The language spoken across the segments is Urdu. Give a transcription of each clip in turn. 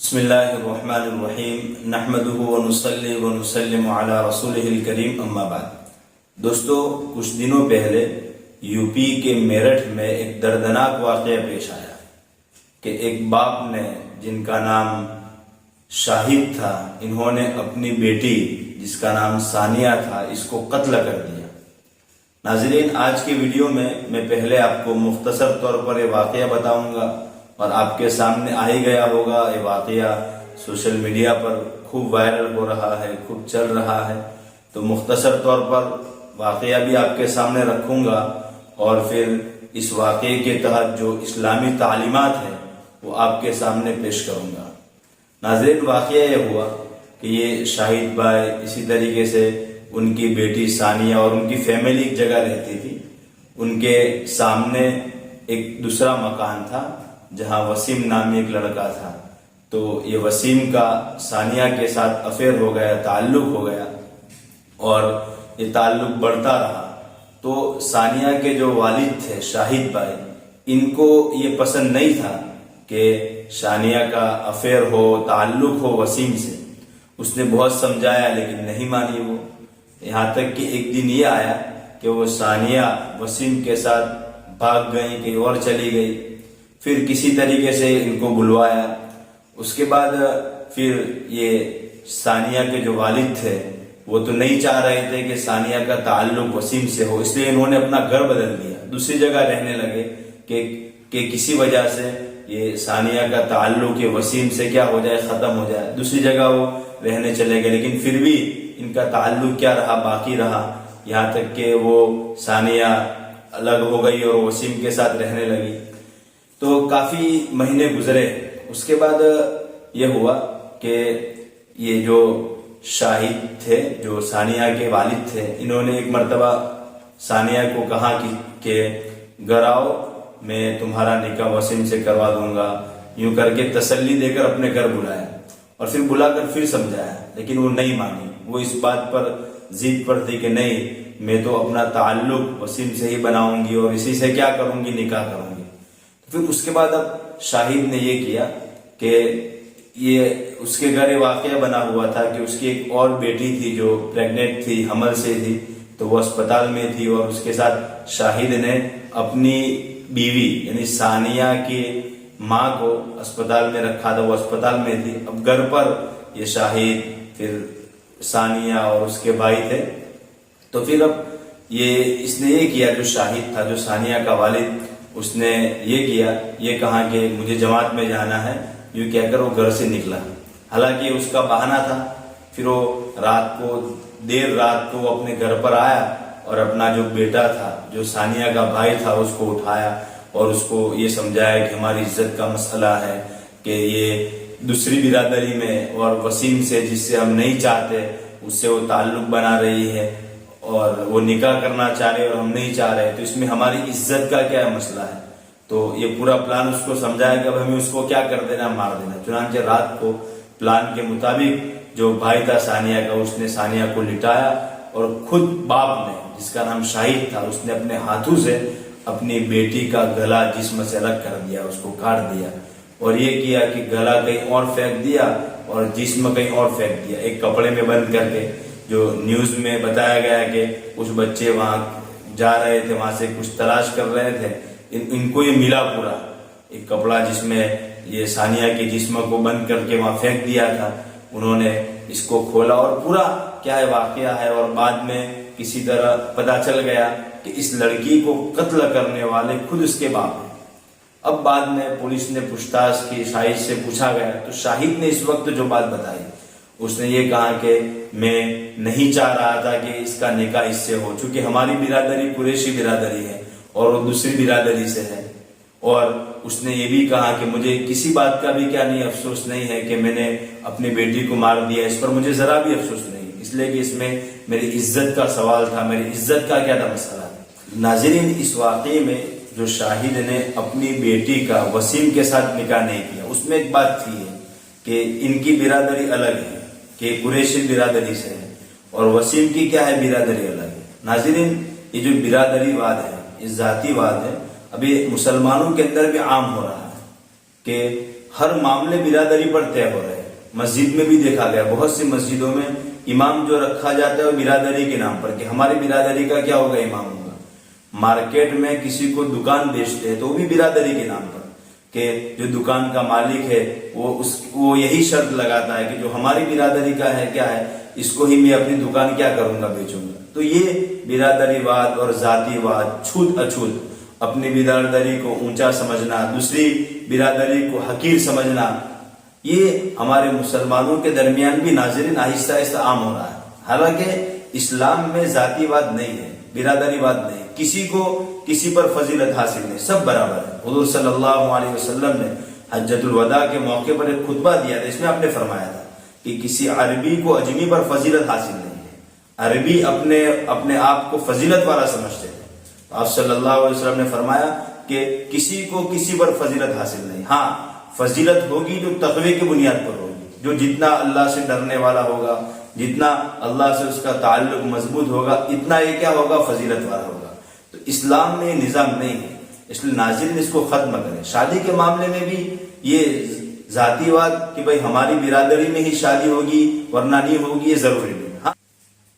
بسم اللہ الرحمن الرحیم نحمدہ ونصلی ونسلم علی رسولہ الکریم اما بعد۔ دوستو، کچھ دنوں پہلے یو پی کے میرٹھ میں ایک دردناک واقعہ پیش آیا کہ ایک باپ نے، جن کا نام شاہد تھا، انہوں نے اپنی بیٹی جس کا نام ثانیہ تھا اس کو قتل کر دیا۔ ناظرین، آج کی ویڈیو میں پہلے آپ کو مختصر طور پر یہ واقعہ بتاؤں گا، اور آپ کے سامنے آ ہی گیا ہوگا یہ واقعہ سوشل میڈیا پر خوب وائرل ہو رہا ہے، خوب چل رہا ہے، تو مختصر طور پر واقعہ بھی آپ کے سامنے رکھوں گا، اور پھر اس واقعے کے تحت جو اسلامی تعلیمات ہیں وہ آپ کے سامنے پیش کروں گا۔ ناظرین، واقعہ یہ ہوا کہ یہ شاہد بھائی، اسی طریقے سے ان کی بیٹی ثانیہ اور ان کی فیملی ایک جگہ رہتی تھی۔ ان کے سامنے ایک دوسرا مکان تھا جہاں وسیم نامی ایک لڑکا تھا، تو یہ وسیم کا ثانیہ کے ساتھ افیئر ہو گیا، تعلق ہو گیا، اور یہ تعلق بڑھتا رہا۔ تو ثانیہ کے جو والد تھے شاہد بھائی، ان کو یہ پسند نہیں تھا کہ ثانیہ کا افیئر ہو، تعلق ہو وسیم سے۔ اس نے بہت سمجھایا لیکن نہیں مانی وہ، یہاں تک کہ ایک دن یہ آیا کہ وہ ثانیہ وسیم کے ساتھ بھاگ گئی، کہیں اور چلی گئی۔ پھر کسی طریقے سے ان کو بلوایا، اس کے بعد پھر یہ ثانیہ کے جو والد تھے وہ تو نہیں چاہ رہے تھے کہ ثانیہ کا تعلق وسیم سے ہو، اس لیے انہوں نے اپنا گھر بدل دیا، دوسری جگہ رہنے لگے کہ کسی وجہ سے یہ ثانیہ کا تعلق یہ وسیم سے کیا ہو جائے، ختم ہو جائے، دوسری جگہ وہ رہنے چلے گئے۔ لیکن پھر بھی ان کا تعلق کیا رہا، باقی رہا، یہاں تک کہ وہ ثانیہ الگ ہو گئی اور وسیم کے ساتھ رہنے لگی۔ تو کافی مہینے گزرے، اس کے بعد یہ ہوا کہ یہ جو شاہد تھے، جو ثانیہ کے والد تھے، انہوں نے ایک مرتبہ ثانیہ کو کہا کہ گھر آؤ، میں تمہارا نکاح وسیم سے کروا دوں گا، یوں کر کے تسلی دے کر اپنے گھر بلایا، اور پھر بلا کر پھر سمجھایا، لیکن وہ نہیں مانی۔ وہ اس بات پر ضد پر تھی کہ نہیں، میں تو اپنا تعلق وسیم سے ہی بناؤں گی اور اسی سے کیا کروں گی، نکاح کروں گی۔ پھر اس کے بعد اب شاہد نے یہ کیا کہ یہ اس کے گھر واقعہ بنا ہوا تھا کہ اس کی ایک اور بیٹی تھی جو پریگننٹ تھی، حمل سے تھی، تو وہ اسپتال میں تھی، اور اس کے ساتھ شاہد نے اپنی بیوی یعنی ثانیہ کی ماں کو اسپتال میں رکھا تھا، وہ اسپتال میں تھی۔ اب گھر پر یہ شاہد، پھر ثانیہ اور اس کے بھائی تھے، تو پھر اب اس نے یہ کیا، جو شاہد تھا، جو ثانیہ کا والد، اس نے یہ کیا، یہ کہا کہ مجھے جماعت میں جانا ہے، یوں کہہ کر وہ گھر سے نکلا۔ حالانکہ اس کا بہانہ تھا۔ پھر وہ دیر رات کو وہ اپنے گھر پر آیا، اور اپنا جو بیٹا تھا، جو ثانیہ کا بھائی تھا، اس کو اٹھایا اور اس کو یہ سمجھایا کہ ہماری عزت کا مسئلہ ہے، کہ یہ دوسری برادری میں اور وسیم سے، جس سے ہم نہیں چاہتے، اس سے وہ تعلق بنا رہی ہے، اور وہ نکاح کرنا چاہ رہے اور ہم نہیں چاہ رہے، تو اس میں ہماری عزت کا کیا مسئلہ ہے۔ تو یہ پورا پلان اس کو سمجھایا کہ اب ہمیں اس کو کیا کر دینا، مار دینا۔ چنانچہ رات کو پلان کے مطابق جو بھائی تھا ثانیہ کا، اس نے ثانیہ کو لٹایا، اور خود باپ نے، جس کا نام شاہد تھا، اس نے اپنے ہاتھوں سے اپنی بیٹی کا گلا جسم سے الگ کر دیا، اس کو کاٹ دیا، اور یہ کیا کہ گلا کہیں اور پھینک دیا اور جسم کہیں اور پھینک دیا، ایک کپڑے میں بند کر کے۔ جو نیوز میں بتایا گیا کہ کچھ بچے وہاں جا رہے تھے، وہاں سے کچھ تلاش کر رہے تھے، ان کو یہ ملا پورا ایک کپڑا جس میں یہ ثانیہ کے جسم کو بند کر کے وہاں پھینک دیا تھا۔ انہوں نے اس کو کھولا اور پورا کیا ہے واقعہ ہے، اور بعد میں کسی طرح پتا چل گیا کہ اس لڑکی کو قتل کرنے والے خود اس کے باپ ہیں۔ اب بعد میں پولیس نے پوچھ تاچھ کی، شاہد سے پوچھا گیا، تو شاہد نے اس وقت جو بات بتائی، اس نے یہ کہا کہ میں نہیں چاہ رہا تھا کہ اس کا نکاح اس سے ہو، چونکہ ہماری برادری قریشی برادری ہے اور وہ دوسری برادری سے ہے، اور اس نے یہ بھی کہا کہ مجھے کسی بات کا بھی کیا نہیں افسوس نہیں ہے کہ میں نے اپنی بیٹی کو مار دیا، اس پر مجھے ذرا بھی افسوس نہیں، اس لیے کہ اس میں میری عزت کا سوال تھا، میری عزت کا کیا تھا مسئلہ۔ ناظرین، اس واقعے میں جو شاہد نے اپنی بیٹی کا وسیم کے ساتھ نکاح نہیں کیا، اس میں ایک بات تھی کہ ان کی برادری الگ ہے، کہ قریشی برادری سے ہے، اور وسیم کی کیا ہے، برادری الگ ہے۔ ناظرین، یہ جو برادری واد ہے، یہ ذاتی واد ہے، ابھی مسلمانوں کے اندر بھی عام ہو رہا ہے کہ ہر معاملے برادری پر طے ہو رہے ہیں. مسجد میں بھی دیکھا گیا بہت سی مسجدوں میں امام جو رکھا جاتا ہے وہ برادری کے نام پر کہ ہماری برادری کا کیا ہوگا امام ہوگا. مارکیٹ میں کسی کو دکان بیچتے ہیں تو وہ بھی برادری کے نام پر کہ جو دکان کا مالک ہے وہ یہی شرط لگاتا ہے کہ جو ہماری برادری کا ہے کیا ہے اس کو ہی میں اپنی دکان کیا کروں گا بیچوں گا. تو یہ برادری واد اور ذاتی واد چھوت اچھوت اپنی برادری کو اونچا سمجھنا دوسری برادری کو حقیر سمجھنا یہ ہمارے مسلمانوں کے درمیان بھی ناظرین آہستہ آہستہ عام ہو رہا ہے. حالانکہ اسلام میں ذاتی واد نہیں ہے برادری واد نہیں کسی کو کسی پر فضیلت حاصل نہیں سب برابر ہے. حضور صلی اللہ علیہ وسلم نے حجۃ الوداع کے موقع پر ایک خطبہ دیا تھا اس میں آپ نے فرمایا تھا کہ کسی عربی کو اجمی پر فضیلت حاصل نہیں ہے. عربی اپنے آپ کو فضیلت والا سمجھتے تھے. آپ صلی اللہ علیہ وسلم نے فرمایا کہ کسی کو کسی پر فضیلت حاصل نہیں. ہاں فضیلت ہوگی جو تقوی کی بنیاد پر ہوگی جو جتنا اللہ سے ڈرنے والا ہوگا جتنا اللہ سے اس کا تعلق مضبوط ہوگا اتنا یہ کیا ہوگا فضیلت والا ہوگا. تو اسلام میں یہ نظام نہیں ہے اس لیے ناظرین اس کو ختم کریں. شادی کے معاملے میں بھی یہ ذاتی واد کہ بھائی ہماری برادری میں ہی شادی ہوگی ورنہ نہیں ہوگی یہ ضروری نہیں. ہاں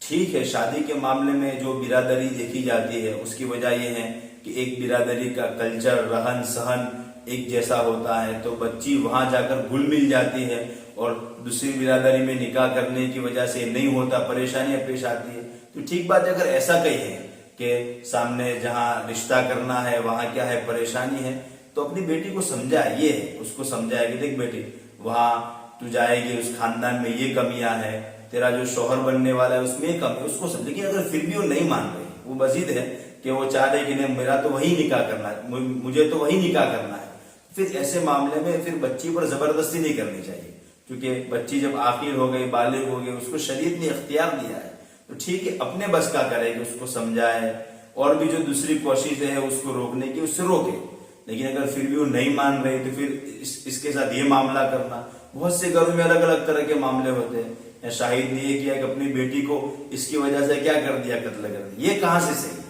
ٹھیک ہے شادی کے معاملے میں جو برادری دیکھی جاتی ہے اس کی وجہ یہ ہے کہ ایک برادری کا کلچر رہن سہن ایک جیسا ہوتا ہے تو بچی وہاں جا کر گھل مل جاتی ہے اور دوسری برادری میں نکاح کرنے کی وجہ سے نہیں ہوتا پریشانیاں پیش آتی ہے. تو ٹھیک بات ہے اگر ایسا کہیں ہے کہ سامنے جہاں رشتہ کرنا ہے وہاں کیا ہے پریشانی ہے تو اپنی بیٹی کو سمجھائے یہ ہے اس کو سمجھائے کہ دیکھ بیٹی وہاں تو جائے گی اس خاندان میں یہ کمیاں ہے تیرا جو شوہر بننے والا ہے اس میں یہ کمی اس کو سمجھے. لیکن اگر پھر بھی وہ نہیں مان رہی وہ مزید ہے کہ وہ چاہ رہے کہ نہیں میرا تو وہی نکاح کرنا ہے مجھے تو وہی نکاح کرنا ہے پھر ایسے معاملے میں پھر بچی پر زبردستی نہیں کرنی چاہیے کیونکہ بچی جب آخر ہو گئی بالغ ہو گئی اس کو شریعت نے اختیار دیا ہے تو ٹھیک ہے اپنے بس کا کرے کہ اس کو سمجھائے اور بھی جو دوسری کوششیں ہیں اس کو روکنے کی اس سے روکے. لیکن اگر پھر بھی وہ نہیں مان رہی تو پھر اس کے ساتھ یہ معاملہ کرنا بہت سے گھروں میں الگ الگ طرح کے معاملے ہوتے ہیں. شاہد نے یہ کیا کہ اپنی بیٹی کو اس کی وجہ سے کیا کر دیا قتل کر دیا یہ کہاں سے صحیح.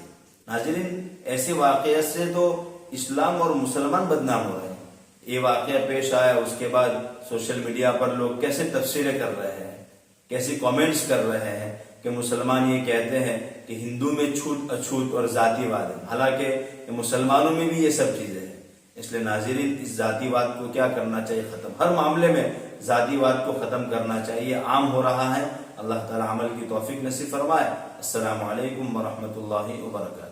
ناظرین ایسے واقعات سے تو اسلام اور مسلمان بدنام ہو رہے ہیں. یہ واقعہ پیش آیا اس کے بعد سوشل میڈیا پر لوگ کیسے تفسیریں کر رہے ہیں کیسے کامنٹس کر رہے ہیں کہ مسلمان یہ کہتے ہیں کہ ہندو میں چھوت اچھوت اور ذاتی واد ہے حالانکہ مسلمانوں میں بھی یہ سب چیزیں ہیں. اس لیے ناظرین اس ذاتی واد کو کیا کرنا چاہیے ختم ہر معاملے میں ذاتی واد کو ختم کرنا چاہیے. عام ہو رہا ہے اللہ تعالی عمل کی توفیق نصیب فرمائے. السلام علیکم ورحمۃ اللہ وبرکاتہ.